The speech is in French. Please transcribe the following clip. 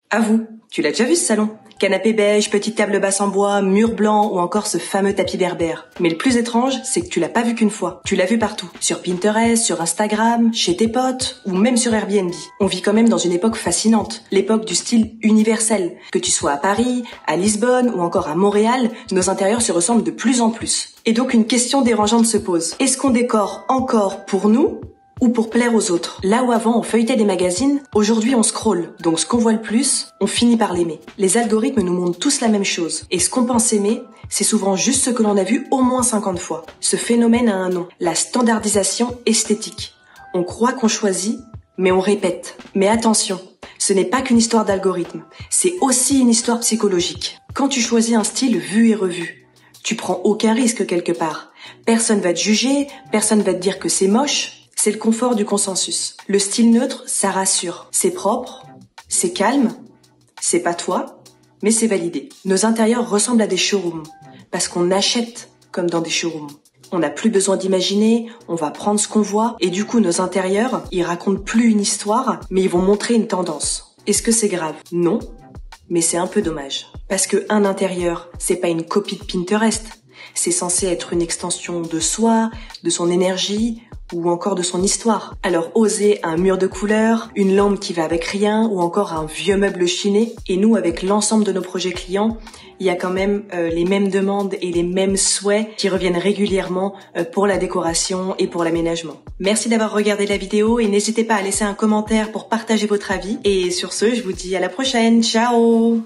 À vous, tu l'as déjà vu ce salon? Canapé beige, petite table basse en bois, mur blanc ou encore ce fameux tapis berbère. Mais le plus étrange, c'est que tu l'as pas vu qu'une fois. Tu l'as vu partout. Sur Pinterest, sur Instagram, chez tes potes ou même sur Airbnb. On vit quand même dans une époque fascinante. L'époque du style universel. Que tu sois à Paris, à Lisbonne ou encore à Montréal, nos intérieurs se ressemblent de plus en plus. Et donc une question dérangeante se pose. Est-ce qu'on décore encore pour nous ou pour plaire aux autres? Là où avant on feuilletait des magazines, aujourd'hui on scrolle. Donc ce qu'on voit le plus, on finit par l'aimer. Les algorithmes nous montrent tous la même chose. Et ce qu'on pense aimer, c'est souvent juste ce que l'on a vu au moins 50 fois. Ce phénomène a un nom, la standardisation esthétique. On croit qu'on choisit, mais on répète. Mais attention, ce n'est pas qu'une histoire d'algorithme, c'est aussi une histoire psychologique. Quand tu choisis un style vu et revu, tu prends aucun risque quelque part. Personne va te juger, personne va te dire que c'est moche. C'est le confort du consensus. Le style neutre, ça rassure. C'est propre, c'est calme, c'est pas toi, mais c'est validé. Nos intérieurs ressemblent à des showrooms, parce qu'on achète comme dans des showrooms. On n'a plus besoin d'imaginer, on va prendre ce qu'on voit, et du coup nos intérieurs, ils racontent plus une histoire, mais ils vont montrer une tendance. Est-ce que c'est grave? Non, mais c'est un peu dommage. Parce que un intérieur, c'est pas une copie de Pinterest. C'est censé être une extension de soi, de son énergie, ou encore de son histoire. Alors osez un mur de couleurs, une lampe qui va avec rien, ou encore un vieux meuble chiné. Et nous, avec l'ensemble de nos projets clients, il y a quand même les mêmes demandes et les mêmes souhaits qui reviennent régulièrement pour la décoration et pour l'aménagement. Merci d'avoir regardé la vidéo et n'hésitez pas à laisser un commentaire pour partager votre avis. Et sur ce, je vous dis à la prochaine. Ciao!